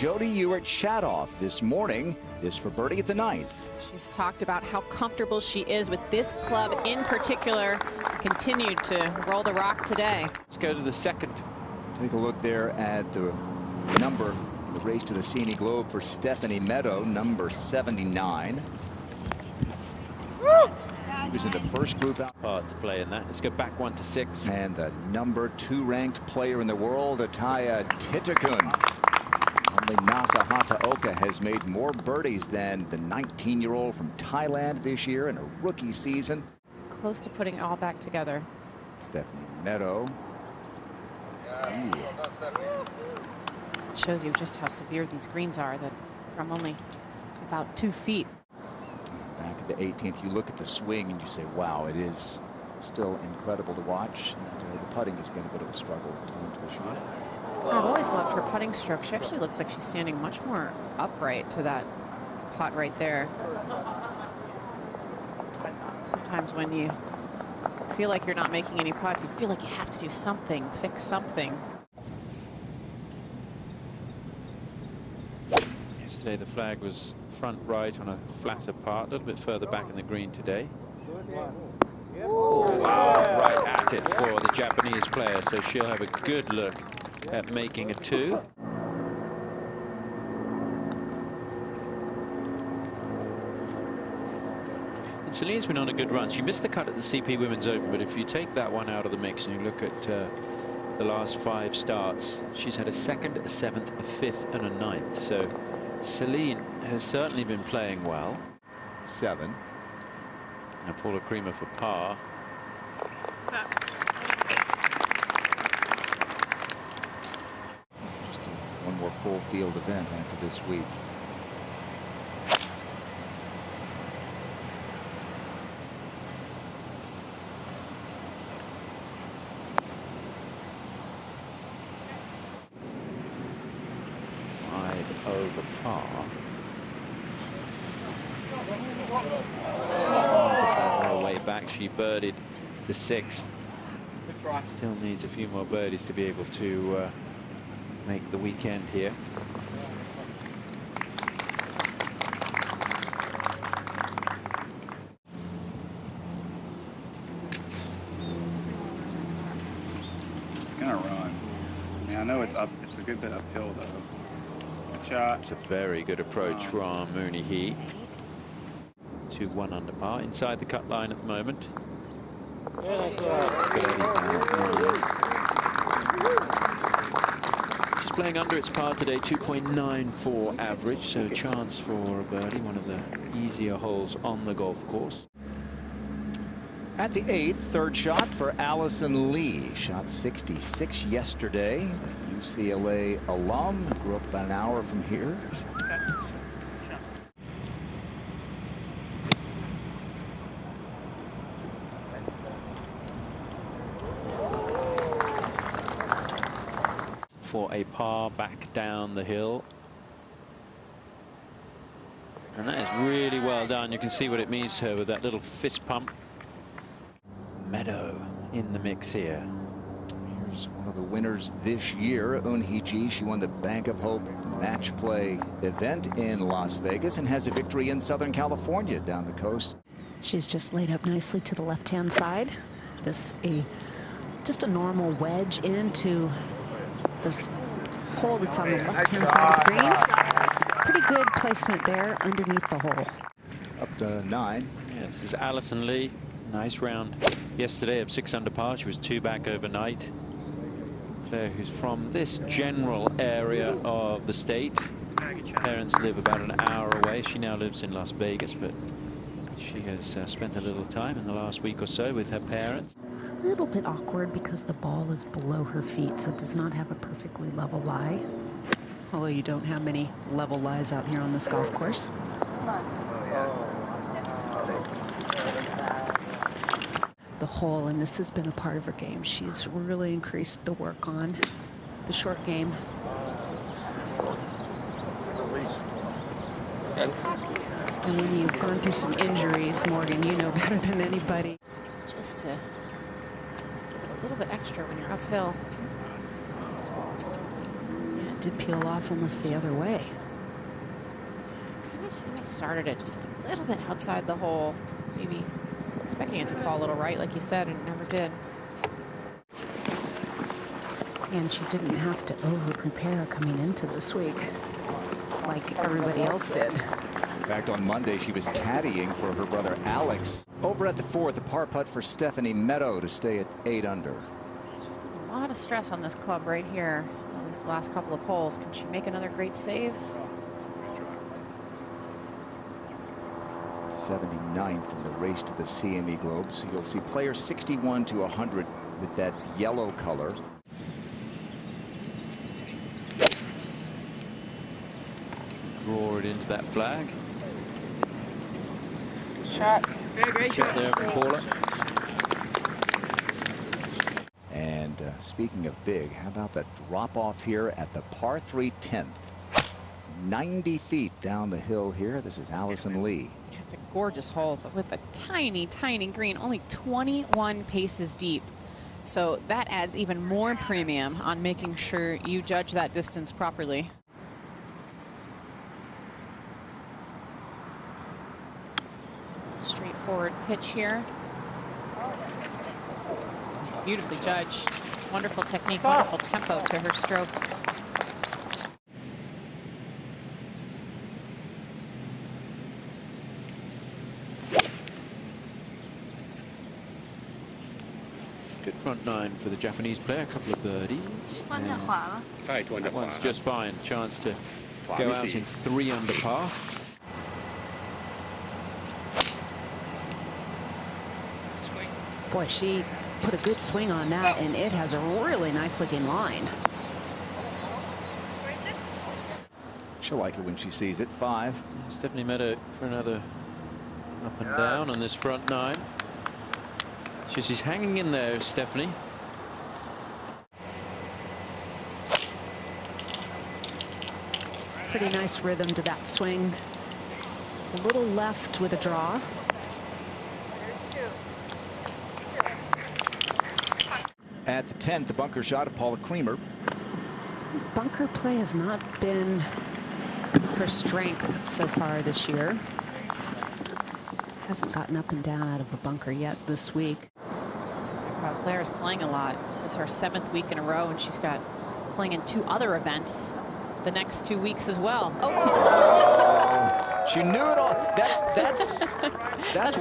Jody Ewart-Shadoff this morning. This for birdie at the 9th. She's talked about how comfortable she is with this club in particular. Continued to roll the rock today. Let's go to the second. Take a look there at the number, the race to the Scenic Globe for Stephanie Meadow, number 79. He was in the first group out. Hard to play in that. Let's go back 1 to 6. And the number 2 ranked player in the world, Ataya Titakun. Only Nasa Hataoka has made more birdies than the 19-year-old from Thailand this year in a rookie season. Close to putting it all back together. Stephanie Meadow. It shows you just how severe these greens are, that from only about 2 feet. Back at the 18th, you look at the swing and you say, wow, it is still incredible to watch. And, the putting has been a bit of a struggle at times this year. I've always loved her putting stroke. She actually looks like she's standing much more upright to that putt right there. Sometimes when you feel like you're not making any putts, you feel like you have to do something, fix something. Yesterday the flag was front right on a flatter part, a little bit further back in the green today. Right at it for the Japanese player, so she'll have a good look at making a 2. And Celine's been on a good run. She missed the cut at the CP Women's Open, but if you take that one out of the mix and you look at the last 5 starts, she's had a 2nd, a 7th, a 5th, and a 9th. So Celine has certainly been playing well. 7. Now Paula Creamer for par. Just one more full field event after this week. Over par. Her way back, she birdied the 6th. Still needs a few more birdies to be able to make the weekend here. It's gonna run. I mean, I know it's up. It's a good bit uphill though. It's a very good approach from Mooney He. 2-1 under par, inside the cut line at the moment. She's playing under its par today, 2.94 average, so a chance for a birdie, one of the easier holes on the golf course. At the 8th, third shot for Allison Lee. Shot 66 yesterday. The UCLA alum, grew up about an hour from here. For a par back down the hill. And that is really well done. You can see what it means to her with that little fist pump. Meadow in the mix here. Here's one of the winners this year, Eunhee. She won the Bank of Hope match play event in Las Vegas and has a victory in Southern California down the coast. She's just laid up nicely to the left-hand side. This just a normal wedge into this hole that's on the left-hand side of the green. Pretty good placement there underneath the hole. Up to 9. Yeah, this is Allison Lee. Nice round yesterday of 6 under par. She was 2 back overnight. Player who's from this general area of the state. Parents live about an hour away. She now lives in Las Vegas, but she has spent a little time in the last week or so with her parents. A little bit awkward because the ball is below her feet, so it does not have a perfectly level lie. Although you don't have many level lies out here on this golf course. The hole, and this has been a part of her game. She's really increased the work on the short game. And when you've gone through some injuries, Morgan, you know better than anybody. Just to give it a little bit extra when you're uphill. And did peel off almost the other way. Kind of started it just a little bit outside the hole. Maybe expecting it to fall a little right, like you said, and it never did. And she didn't have to over-prepare coming into this week like everybody else did. In fact, on Monday, she was caddying for her brother Alex. Over at the 4th, a par putt for Stephanie Meadow to stay at 8 under. Just a lot of stress on this club right here. At least the last couple of holes. Can she make another great save? 79th in the race to the CME Globe. So you'll see players 61 to 100 with that yellow color. Draw it into that flag. Shot. Great Shot there from Paula. And speaking of big, how about that drop off here at the par 3 10th? 90 feet down the hill here. This is Allison Lee. It's a gorgeous hole, but with a tiny, tiny green, only 21 paces deep. So that adds even more premium on making sure you judge that distance properly. Straightforward pitch here. Beautifully judged. Wonderful technique, wonderful tempo to her stroke. Good front 9 for the Japanese player. A couple of birdies. That one's just fine. Chance to go out in 3 under par. Boy, she put a good swing on that, and it has a really nice looking line. She'll like it when she sees it. 5. Stephanie Meadow for another up and down on this front 9. She's hanging in there, Stephanie. Pretty nice rhythm to that swing. A little left with a draw. At the 10th, the bunker shot of Paula Creamer. Bunker play has not been her strength so far this year. Hasn't gotten up and down out of a bunker yet this week. Players playing a lot. This is her 7th week in a row, and she's got playing in 2 other events the next 2 weeks as well. Oh, she knew it all. That's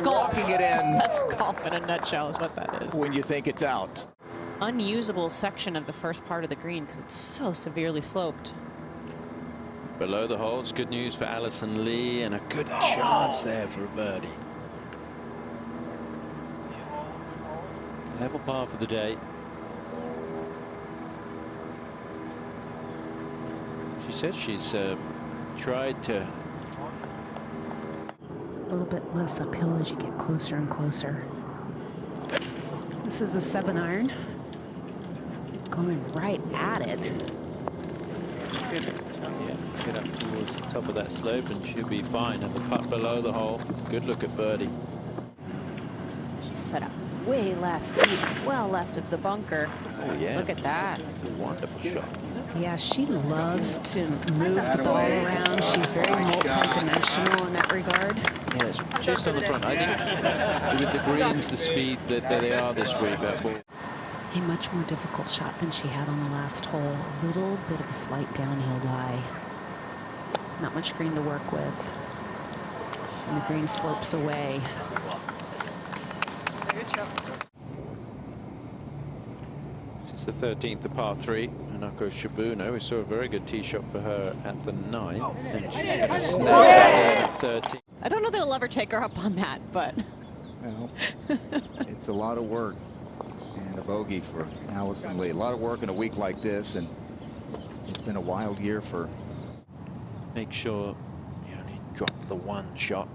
walking it in. That's golf in a nutshell, is what that is. When you think it's out. Unusable section of the first part of the green because it's so severely sloped. Below the hole, it's good news for Allison Lee, and a good chance there for a birdie. Level par for the day. She says she's tried to. A little bit less uphill as you get closer and closer. This is a 7-iron. Going right at it. Good. Yeah, get up towards the top of that slope and she'll be fine. Have a putt below the hole. Good look at birdie. She's set up way left, well left of the bunker. Oh yeah. Look at that. It's a wonderful shot. Yeah, she loves to move the ball around. She's very multi-dimensional in that regard. Yes, just on the front. I think with the greens, the speed that they are this week, that ball. A much more difficult shot than she had on the last hole. A little bit of a slight downhill lie. Not much green to work with. And the green slopes away. Since the 13th, the par 3, Hanako Shibuno. We saw a very good tee shot for her at the 9th. And she's going to snag that in at 13. I don't know that I'll ever take her up on that, but. Well, it's a lot of work. And a bogey for Allison Lee. A lot of work in a week like this, and it's been a wild year for. Make sure you only drop the one shot.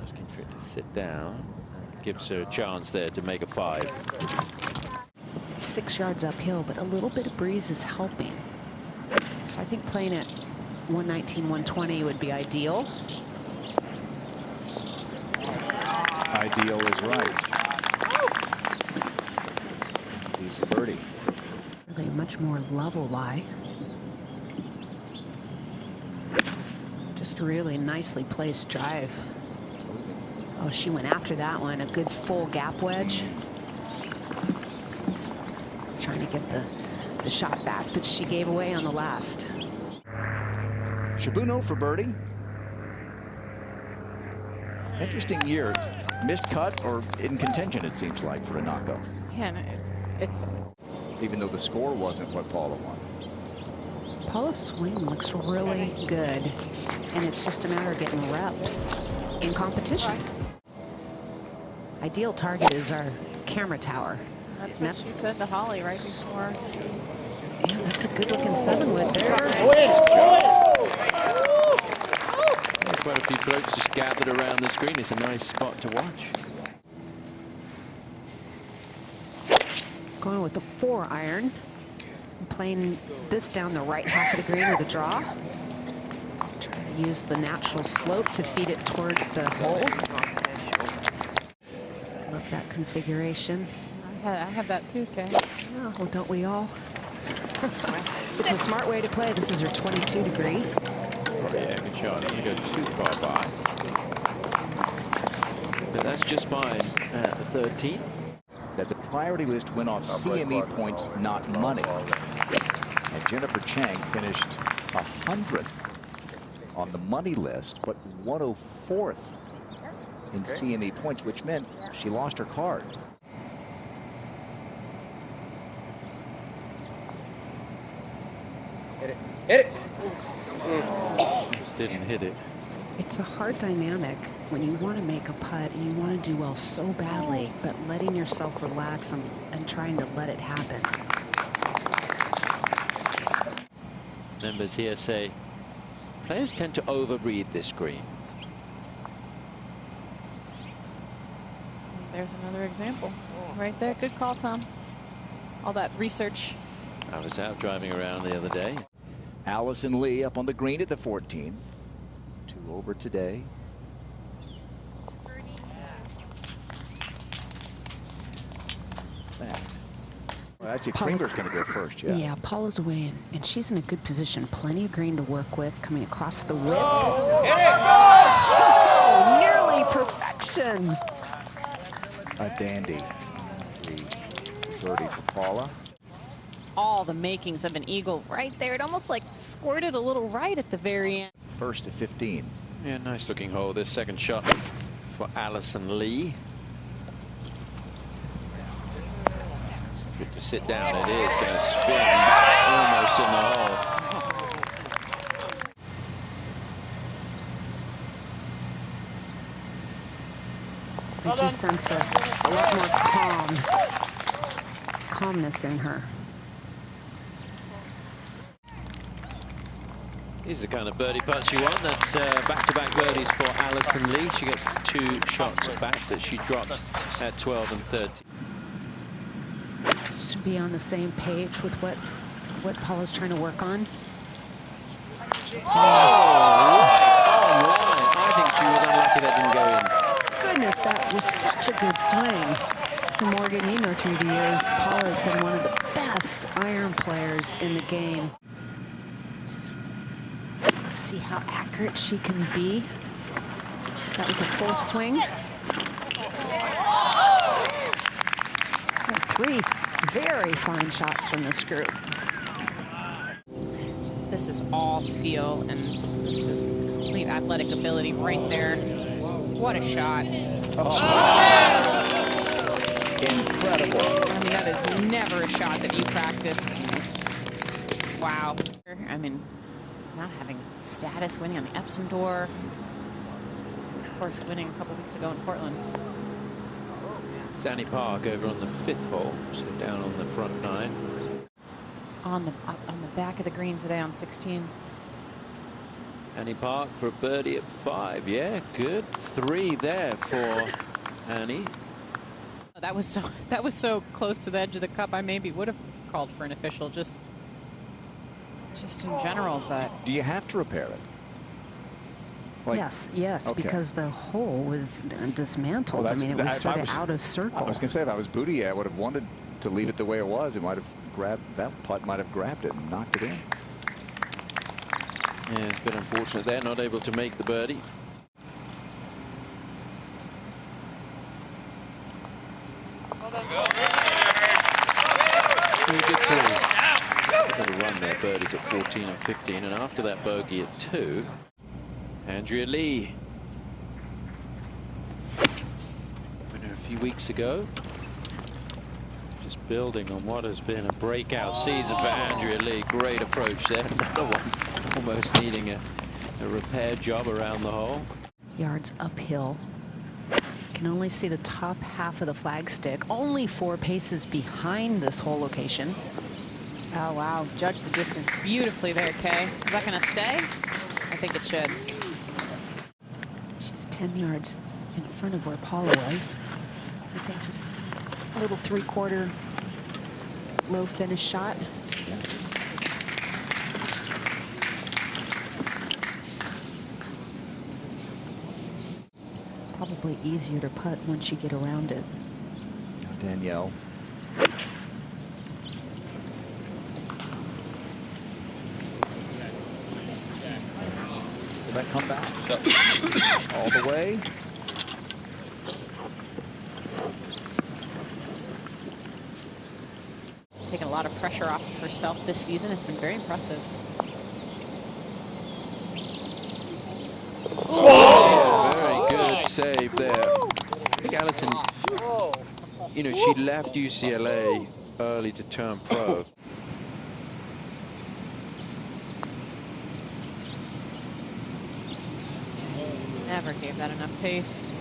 Asking for it to sit down. Gives her a chance there to make a 5. 6 yards uphill, but a little bit of breeze is helping. So I think playing at 119, 120 would be ideal. Ideal is right. He's a birdie. Really a much much more level lie. Just really nicely placed drive. Oh, she went after that one. A good full gap wedge. Trying to get the shot back that she gave away on the last. Shibuno for birdie. Interesting year. Missed cut or in contention, it seems like, for a knockout. Yeah, no, it's even though the score wasn't what Paula wanted. Paula's swing looks really good, and it's just a matter of getting reps in competition. Ideal target is our camera tower. That's what she said to Holly right before. Yeah, that's a good-looking 7-wood there. Yeah, quite a few floats just gathered around the screen. It's a nice spot to watch. Going with the 4-iron. Playing this down the right half of the green with a draw. Trying to use the natural slope to feed it towards the hole. Love that configuration. I have that too, Kay. Oh, well, don't we all? It's a smart way to play. This is her 22 degree. Oh, yeah, good shot. You go too far by. But that's just fine at the 13th. That the priority list went off CME points, not money. And Jennifer Chang finished 100th on the money list, but 104th in CME points, which meant she lost her card. Hit it. Hit it. Just didn't hit it. It's a hard dynamic when you want to make a putt and you want to do well so badly, but letting yourself relax and trying to let it happen. Members here say players tend to overread this green. There's another example right there. Good call, Tom. All that research. I was out driving around the other day. Allison Lee up on the green at the 14th. 2 over today. Well, actually, Creamer's going to go first, yeah. Yeah, Paula's away, and she's in a good position. Plenty of green to work with, coming across the width. Oh, nearly perfection. A dandy. The birdie for Paula. All the makings of an eagle right there. It almost like squirted a little right at the very end. First to 15. Yeah, nice looking hole. This second shot for Allison Lee. Good to sit down. It is going to spin almost in the hole. I do sense a lot more calmness in her. These are the kind of birdie putts you want. That's back-to-back birdies for Allison Lee. She gets 2 shots back that she dropped at 12 and 13. Just to be on the same page with what Paula's trying to work on. Oh, right. I think she was unlucky that didn't go in. Goodness, that was such a good swing. Morgan, you know, through the years, Paula has been one of the best iron players in the game. Just see how accurate she can be. That was a full swing. 3 very fine shots from this group. This is all feel, and this is complete athletic ability right there. What a shot. Oh. Incredible. I mean, that is never a shot that you practice. Wow. I mean, not having status, winning on the Epsom Tour. Of course, winning a couple weeks ago in Portland. Sandy Park over on the 5th hole, so down on the front 9. On the back of the green today on 16. Annie Park for a birdie at 5. Yeah, good. 3 there for Annie. That was so close to the edge of the cup. I maybe would have called for an official just in general, but Do you have to repair it? Like, yes, okay. because the hole was dismantled. Well, I mean, it was sort of I out of circle. was going to say, if I was Boutier, I would have wanted to leave it the way it was. It might have grabbed, that putt might have grabbed it and knocked it in. Yeah, it's been unfortunate they're not able to make the birdie. Good little run there, birdies at 14 and 15, and after that bogey at 2, Andrea Lee, winner a few weeks ago, just building on what has been a breakout season for Andrea Lee. Great approach there, another one almost needing a repair job around the hole. Yards uphill. Can only see the top half of the flagstick, only 4 paces behind this hole location. Oh, wow. Judge the distance beautifully there, Kay. Is that going to stay? I think it should. She's 10 yards in front of where Paula was. I think just a little 3/4 low finish shot. Probably easier to putt once you get around it. Now Danielle. Will that come back? All the way. Taking a lot of pressure off of herself this season. It's been very impressive. Save there. I think Allison, you know, she left UCLA early to turn pro. Never gave that enough pace.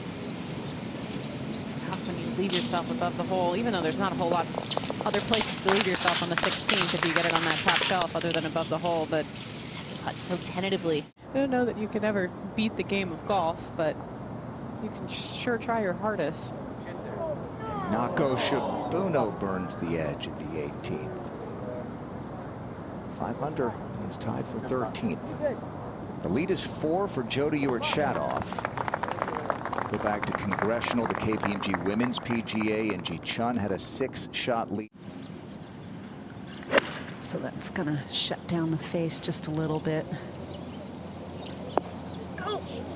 It's just tough when you leave yourself above the hole, even though there's not a whole lot of other places to leave yourself on the 16th if you get it on that top shelf other than above the hole, but you just have to putt so tentatively. I don't know that you can ever beat the game of golf, but you can sure try your hardest. Nako Shibuno burns the edge at the 18th. 5 under. He's tied for 13th. The lead is 4 for Jody Ewart-Shadoff. Go back to Congressional, the KPMG Women's PGA, and Ji Chun had a 6-shot lead. So that's going to shut down the face just a little bit.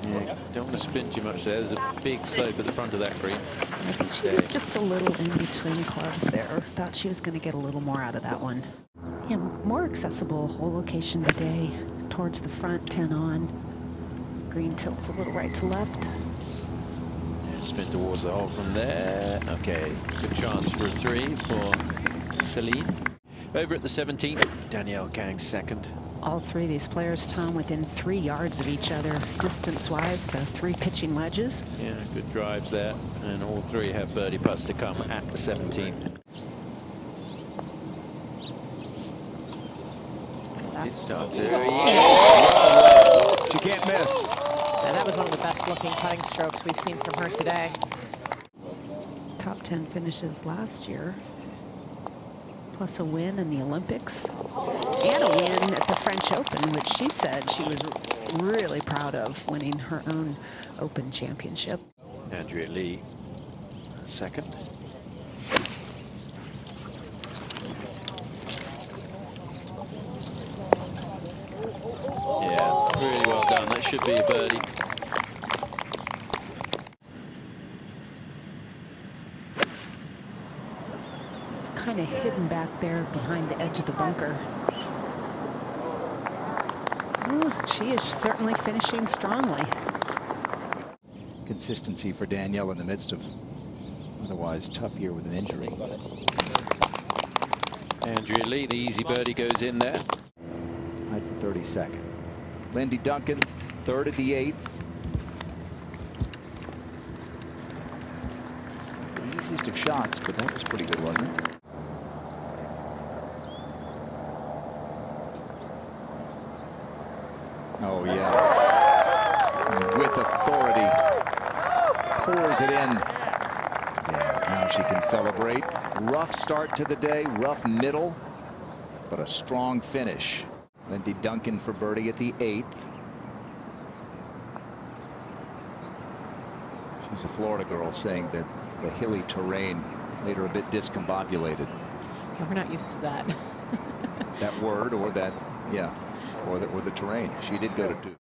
Yeah, don't want to spin too much there. There's a big slope at the front of that green. I think she was just a little in between clubs there. Thought she was going to get a little more out of that one. Yeah, more accessible hole location today. Towards the front, 10 on. Green tilts a little right to left. Yeah, spin towards the hole from there. Okay, good chance for a 3 for Celine. Over at the 17th, Danielle Kang second. All 3 of these players, Tom, within 3 yards of each other distance-wise, so 3 pitching wedges. Yeah, good drives there, and all 3 have birdie putts to come at the 17th. Did start to. She can't miss. And that was one of the best looking putting strokes we've seen from her today. Top 10 finishes last year, plus a win in the Olympics, and a win at the French Open, which she said she was really proud of, winning her own Open championship. Andrea Lee, second. Yeah, really well done. That should be a birdie. It's kind of hidden back there behind the edge of the bunker. Ooh, she is certainly finishing strongly. Consistency for Danielle in the midst of otherwise tough year with an injury. Andrea Lee, the easy birdie goes in there. Tied for 32nd. Lindy Duncan, 3rd at the 8th. The easiest of shots, but that was pretty good, wasn't it? Oh, yeah. And with authority. Pours it in. Yeah, now she can celebrate. Rough start to the day, rough middle, but a strong finish. Lindy Duncan for birdie at the 8th. She's a Florida girl, saying that the hilly terrain Made her a bit discombobulated. Yeah, we're not used to that. That word or that, yeah, or the terrain. She did go to 2.